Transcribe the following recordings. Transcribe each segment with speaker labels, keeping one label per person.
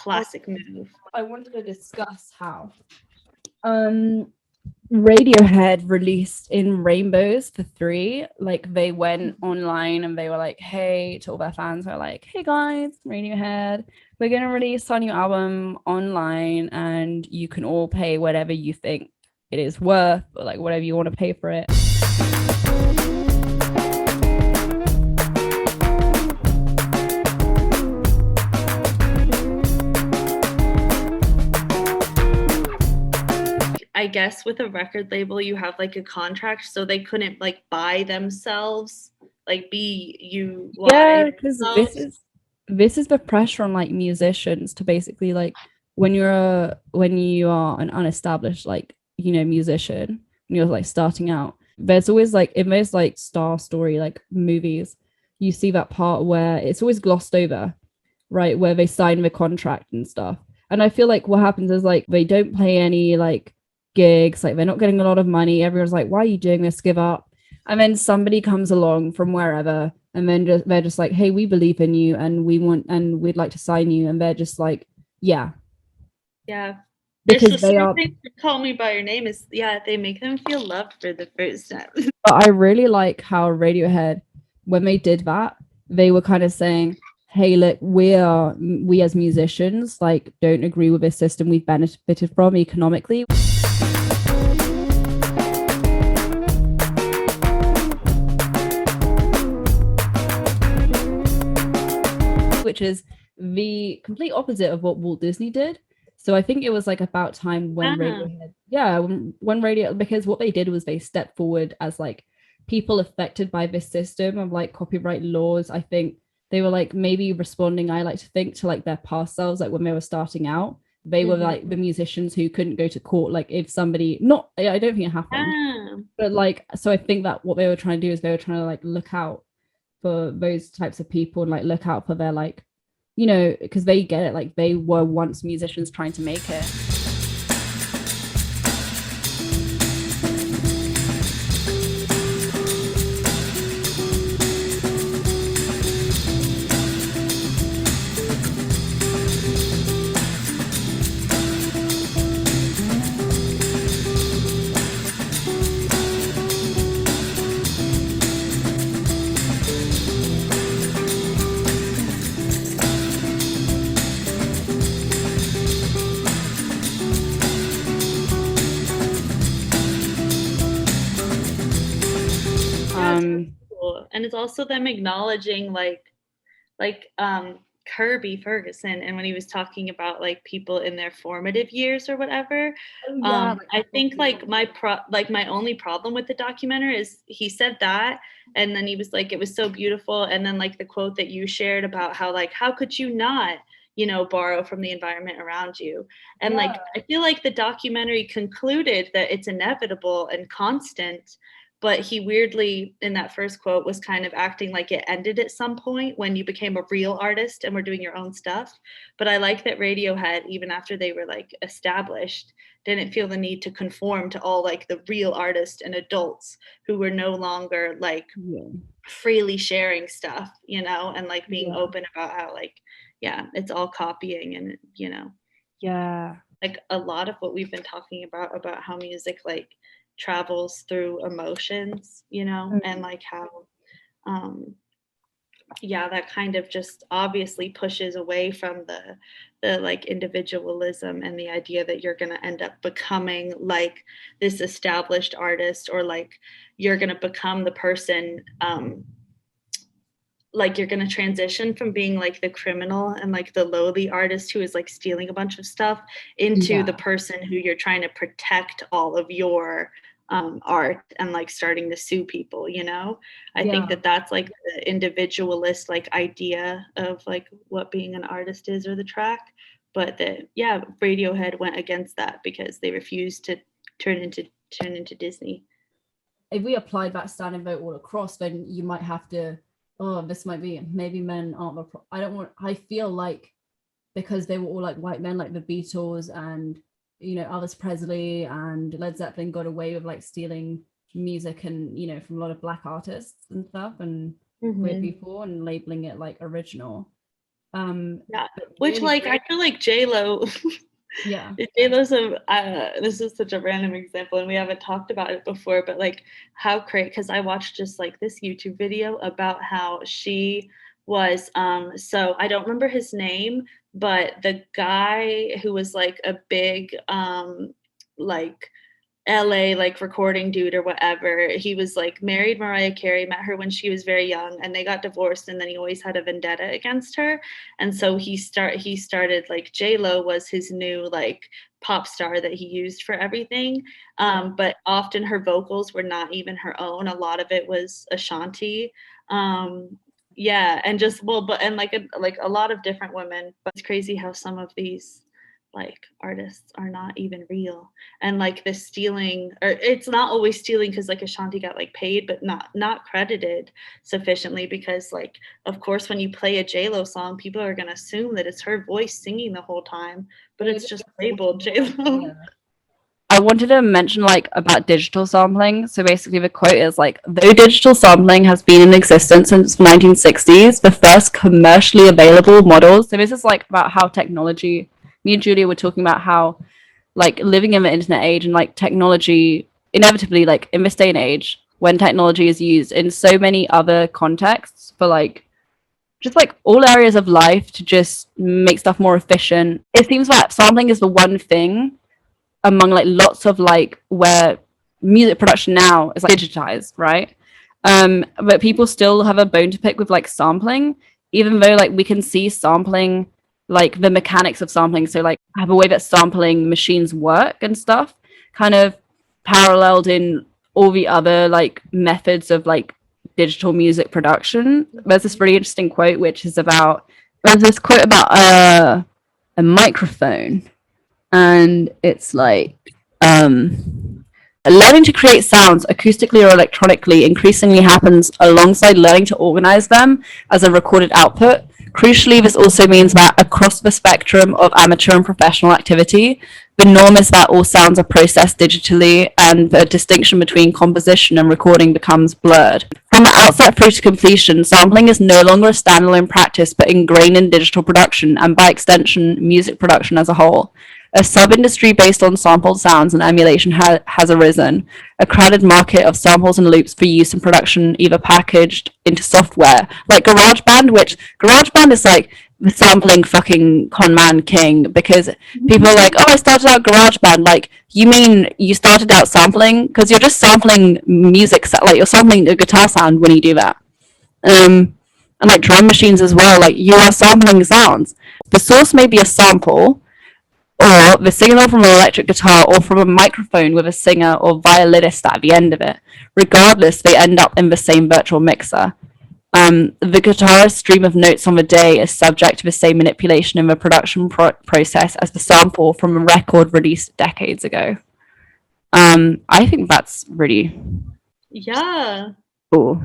Speaker 1: classic move.
Speaker 2: I wanted to discuss how Radiohead released In Rainbows for 3. Like they went online and they were like, hey, to all their fans, were like, hey guys, Radiohead, we're gonna release our new album online and you can all pay whatever you think it is worth, or like whatever you want to pay for it.
Speaker 1: I guess with a record label, you have like a contract, so they couldn't like buy themselves, like
Speaker 2: Yeah, because this is the pressure on like musicians to basically like when you are an unestablished like musician, when you're like starting out, there's always like in most like star story like movies, you see that part where it's always glossed over, right, where they sign the contract and stuff. And I feel like what happens is like they don't play any like gigs, like they're not getting a lot of money. Everyone's like, why are you doing this? Give up. And then somebody comes along from wherever and then they're just like, hey, we believe in you and we'd like to sign you. And they're just like, yeah.
Speaker 1: Because they are Call Me by Your Name is, they make them feel loved for the first time.
Speaker 2: But I really like how Radiohead, when they did that, they were kind of saying, hey, look, we as musicians like don't agree with this system we've benefited from economically. Which is the complete opposite of what Walt Disney did. So I think it was like about time when Radiohead, when Radio, because what they did was they stepped forward as like people affected by this system of like copyright laws. I think they were like maybe responding, I like to think, to like their past selves, like when they were starting out. They were like the musicians who couldn't go to court. Like if somebody, not, I don't think it happened, but like, so I think that what they were trying to do is they were trying to like look out for those types of people and like look out for their like, because they get it, like they were once musicians trying to make it.
Speaker 1: And it's also them acknowledging like Kirby Ferguson, and when he was talking about like people in their formative years or whatever. I think like my only problem with the documentary is he said that, and then he was like, it was so beautiful, and then like the quote that you shared about how like how could you not borrow from the environment around you. And like I feel like the documentary concluded that it's inevitable and constant, but he weirdly in that first quote was kind of acting like it ended at some point when you became a real artist and were doing your own stuff. But I like that Radiohead, even after they were like established, didn't feel the need to conform to all like the real artists and adults who were no longer like freely sharing stuff, and like being open about how like, it's all copying and, like a lot of what we've been talking about how music like travels through emotions, and like how that kind of just obviously pushes away from the like individualism and the idea that you're going to end up becoming like this established artist, or like you're going to become the person, like you're going to transition from being like the criminal and like the lowly artist who is like stealing a bunch of stuff into the person who you're trying to protect all of your art and like starting to sue people. I think that that's like the individualist like idea of like what being an artist is, or the track. But Radiohead went against that because they refused to turn into Disney.
Speaker 2: If we applied that standing vote all across, then you might have to, this might be, maybe men aren't I feel like because they were all like white men, like the Beatles and Elvis Presley and Led Zeppelin got away with like stealing music and from a lot of black artists and stuff and queer people and labeling it like original.
Speaker 1: Yeah, which really like I feel like J-Lo.
Speaker 2: Yeah,
Speaker 1: J-Lo's this is such a random example, and we haven't talked about it before, but like how great, because I watched just like this YouTube video about how she was so I don't remember his name, but the guy who was like a big like LA like recording dude or whatever. He was like married Mariah Carey, met her when she was very young, and they got divorced, and then he always had a vendetta against her. And so he started like J Lo was his new like pop star that he used for everything. But often her vocals were not even her own. A lot of it was Ashanti. Yeah, and just well, but and like a lot of different women. But it's crazy how some of these like artists are not even real, and like the stealing, or it's not always stealing, because like Ashanti got like paid but not credited sufficiently, because like of course when you play a J-Lo song, people are going to assume that it's her voice singing the whole time, but it's just labeled J-Lo.
Speaker 2: Yeah. I wanted to mention like about digital sampling. So basically the quote is like, though digital sampling has been in existence since the 1960s, the first commercially available models. So this is like about how technology, me and Julia were talking about how like living in the internet age and like technology inevitably like in this day and age when technology is used in so many other contexts for like just like all areas of life to just make stuff more efficient. It seems that sampling is the one thing among like lots of like where music production now is like digitized, right? But people still have a bone to pick with like sampling, even though like we can see sampling, like the mechanics of sampling. So like have a way that sampling machines work and stuff, kind of paralleled in all the other like methods of like digital music production. There's this really interesting quote which is about there's this quote about a microphone, and it's like learning to create sounds acoustically or electronically increasingly happens alongside learning to organize them as a recorded output. Crucially, this also means that across the spectrum of amateur and professional activity, the norm is that all sounds are processed digitally, and the distinction between composition and recording becomes blurred. From the outset through to completion, sampling is no longer a standalone practice but ingrained in digital production and, by extension, music production as a whole. A sub-industry based on sampled sounds and emulation has arisen, a crowded market of samples and loops for use in production, either packaged into software, like GarageBand, which GarageBand is like the sampling fucking con man king, because people are like, oh, I started out GarageBand. Like, you mean you started out sampling? Because you're just sampling music, like you're sampling a guitar sound when you do that. And like drum machines as well, like you are sampling sounds. The source may be a sample, or the signal from an electric guitar, or from a microphone with a singer or violinist at the end of it. Regardless, they end up in the same virtual mixer. The guitarist's stream of notes on the day is subject to the same manipulation in the production process as the sample from a record released decades ago. I think that's really cool.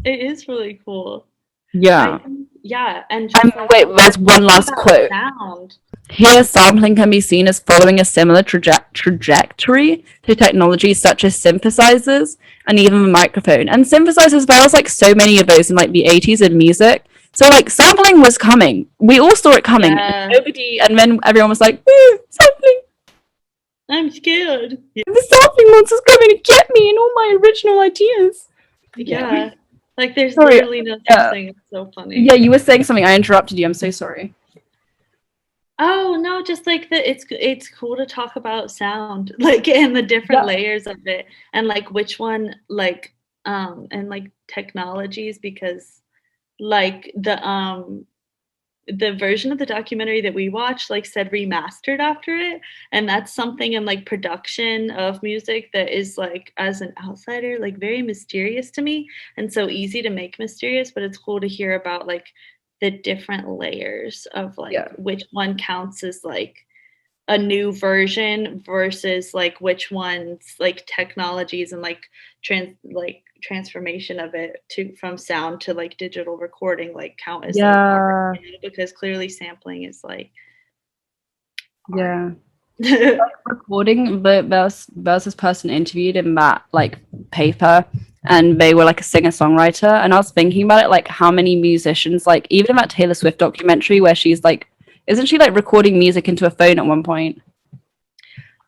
Speaker 1: It is really cool.
Speaker 2: Yeah.
Speaker 1: Yeah, and just like,
Speaker 2: wait, there's one last quote. Sound. Here, sampling can be seen as following a similar trajectory to technologies such as synthesizers and even the microphone. And synthesizers, there was like so many of those in like the 80s in music. So like sampling was coming. We all saw it coming. Yeah. And then everyone was like, sampling.
Speaker 1: I'm scared.
Speaker 2: Yeah. The sampling monster's coming to get me and all my original ideas.
Speaker 1: Yeah. Like there's literally no such thing. It's so funny.
Speaker 2: Yeah, you were saying something. I interrupted you. I'm so sorry.
Speaker 1: Oh no, just like it's cool to talk about sound, like, and the different layers of it, and like which one, like and like technologies, because like the version of the documentary that we watched like said remastered after it, and that's something in like production of music that is like, as an outsider, like very mysterious to me, and so easy to make mysterious, but it's cool to hear about like the different layers of like which one counts as like a new version versus like which ones like technologies and like transformation of it to from sound to like digital recording like count as like art, you know, because clearly sampling is like
Speaker 2: art. Like recording, but there's this person interviewed in that like paper, and they were like a singer-songwriter. And I was thinking about it, like how many musicians, like even that Taylor Swift documentary where she's like, isn't she like recording music into a phone at one point?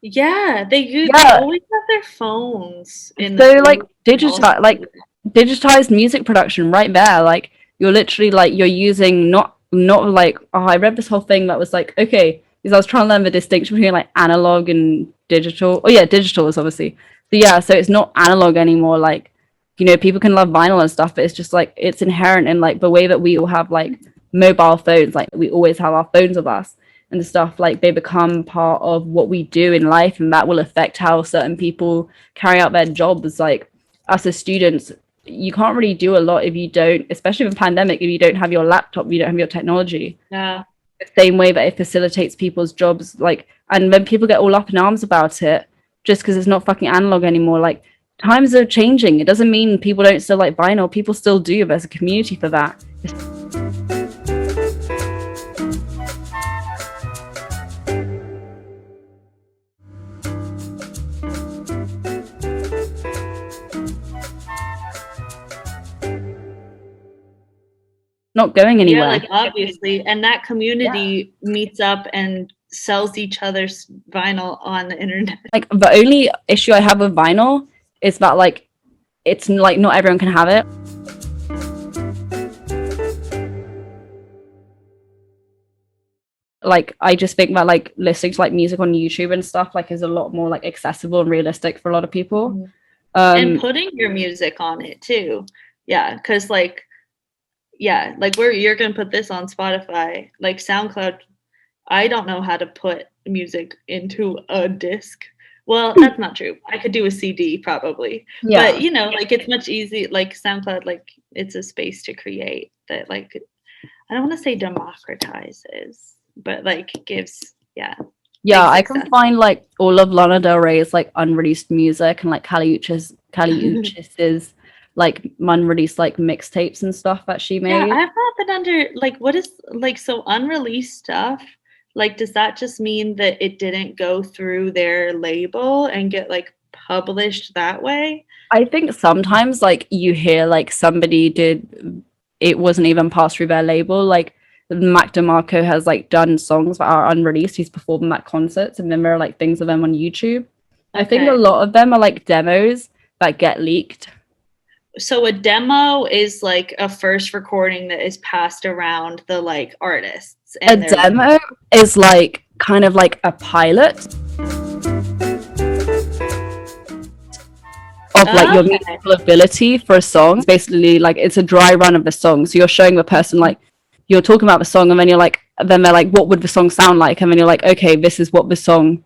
Speaker 1: Yeah, they
Speaker 2: Yeah.
Speaker 1: always have their phones in
Speaker 2: So
Speaker 1: the
Speaker 2: like
Speaker 1: also.
Speaker 2: digitized music production right there. Like you're literally like you're using not like, oh, I read this whole thing that was like, okay, because I was trying to learn the distinction between like analog and digital. Oh yeah, digital is obviously. So yeah, so it's not analog anymore. Like, you know, people can love vinyl and stuff, but it's just like it's inherent in like the way that we all have like mobile phones. Like we always have our phones with us and stuff. Like they become part of what we do in life, and that will affect how certain people carry out their jobs. Like us as students, you can't really do a lot if you don't, especially with pandemic, if you don't have your laptop, you don't have your technology.
Speaker 1: Yeah.
Speaker 2: The same way that it facilitates people's jobs, like, and when people get all up in arms about it, just because it's not fucking analog anymore, like times are changing. It doesn't mean people don't still like vinyl. People still do. There's a community for that. Not going anywhere.
Speaker 1: Yeah, like obviously, and that community meets up and sells each other's vinyl on the internet.
Speaker 2: Like the only issue I have with vinyl is that like it's like not everyone can have it. Like I just think that like listening to like music on YouTube and stuff like is a lot more like accessible and realistic for a lot of people.
Speaker 1: And putting your music on it too. Yeah, because like yeah, like where you're gonna put this on Spotify, like SoundCloud, I don't know how to put music into a disc. Well, that's not true. I could do a CD probably.
Speaker 2: Yeah.
Speaker 1: But you know, like it's much easy like SoundCloud, like it's a space to create that like I don't want to say democratizes, but like gives
Speaker 2: Yeah, I can find like all of Lana Del Rey's like unreleased music and like Kali Uchis's like unreleased like mixtapes and stuff that she made.
Speaker 1: Yeah, I've not been under like what is like so unreleased stuff. Like, does that just mean that it didn't go through their label and get like published that way?
Speaker 2: I think sometimes like you hear like somebody did, it wasn't even passed through their label. Like Mac DeMarco has like done songs that are unreleased. He's performed them at concerts, and then there are like things of them on YouTube. I think a lot of them are like demos that get leaked.
Speaker 1: So a demo is like a first recording that is passed around the like artists.
Speaker 2: And a demo is like kind of like a pilot of like your musical ability for a song. It's basically like it's a dry run of the song. So you're showing the person like you're talking about the song, and then you're like, then they're like, what would the song sound like? And then you're like, okay, this is what the song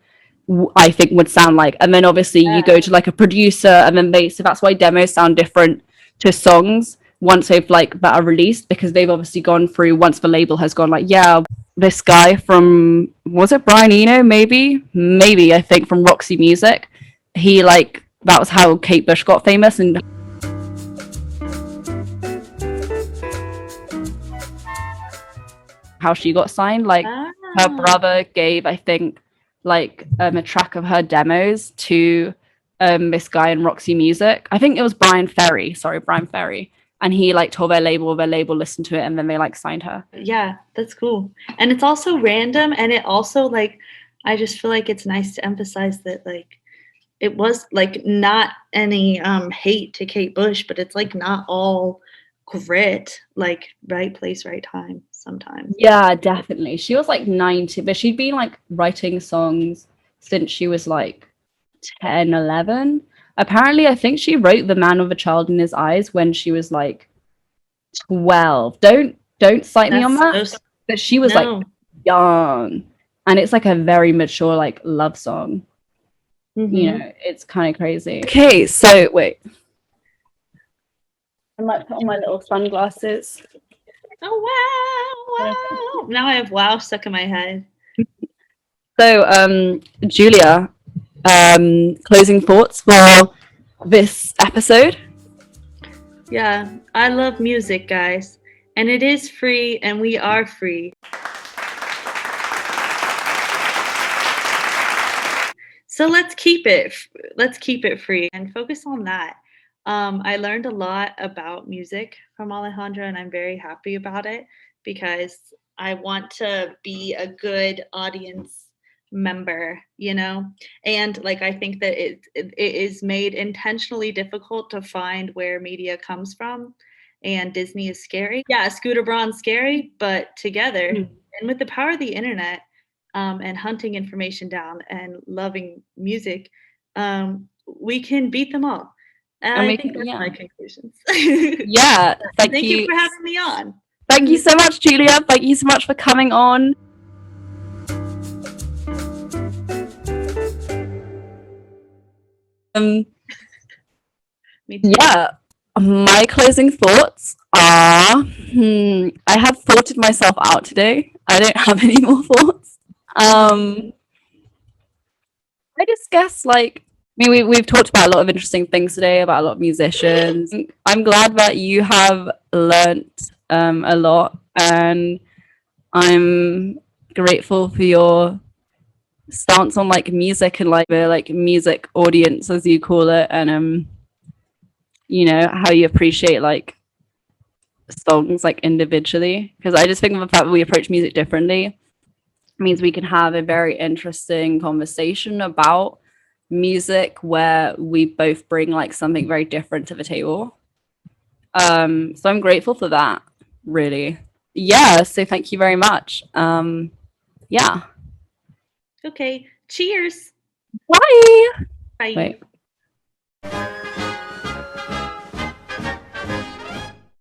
Speaker 2: I think would sound like. And then obviously you go to like a producer, and then so that's why demos sound different to songs once they've like that are released, because they've obviously gone through, once the label has gone like, yeah, this guy from, was it Brian Eno, maybe I think from Roxy Music, he like, that was how Kate Bush got famous, and how she got signed. Like her brother gave, I think, like a track of her demos to this guy in Roxy Music. I think it was Brian Ferry, and he like told their label listened to it, and then they like signed her.
Speaker 1: Yeah, that's cool. And it's also random, and it also like I just feel like it's nice to emphasize that like it was like not any hate to Kate Bush, but it's like not all grit, like right place, right time sometimes.
Speaker 2: Yeah, definitely. She was like 90, but she'd been like writing songs since she was like 10, 11. Apparently, I think she wrote The Man with a Child in His Eyes when she was like 12. Don't cite me on that. But she was like young. And it's like a very mature like love song. Mm-hmm. You know, it's kind of crazy. Okay, so wait. I might put on my little sunglasses.
Speaker 1: Oh wow. Now I have wow stuck in my head.
Speaker 2: So Julia, closing thoughts for this episode?
Speaker 1: Yeah, I love music, guys, and it is free, and we are free. So let's keep it free and focus on that. I learned a lot about music from Alejandra, and I'm very happy about it because I want to be a good audience member, you know? And like I think that it is made intentionally difficult to find where media comes from. And Disney is scary. Yeah, Scooter Braun's scary, but together and with the power of the internet, and hunting information down and loving music, we can beat them all.
Speaker 2: And
Speaker 1: I
Speaker 2: we
Speaker 1: think
Speaker 2: can,
Speaker 1: that's
Speaker 2: yeah.
Speaker 1: my conclusions.
Speaker 2: Yeah,
Speaker 1: Thank you for having me on.
Speaker 2: Thank you so much, Julia. Thank you so much for coming on. Yeah, my closing thoughts are I have thoughted myself out today. I don't have any more thoughts. I just guess like I mean we've talked about a lot of interesting things today about a lot of musicians. I'm glad that you have learnt a lot, and I'm grateful for your stance on like music and like the like music audience as you call it, and you know how you appreciate like songs like individually, because I just think the fact that we approach music differently means we can have a very interesting conversation about music where we both bring like something very different to the table. So I'm grateful for that, really. Yeah, so thank you very much. Yeah.
Speaker 1: Okay, cheers.
Speaker 2: Bye.
Speaker 1: Bye.
Speaker 2: Wait.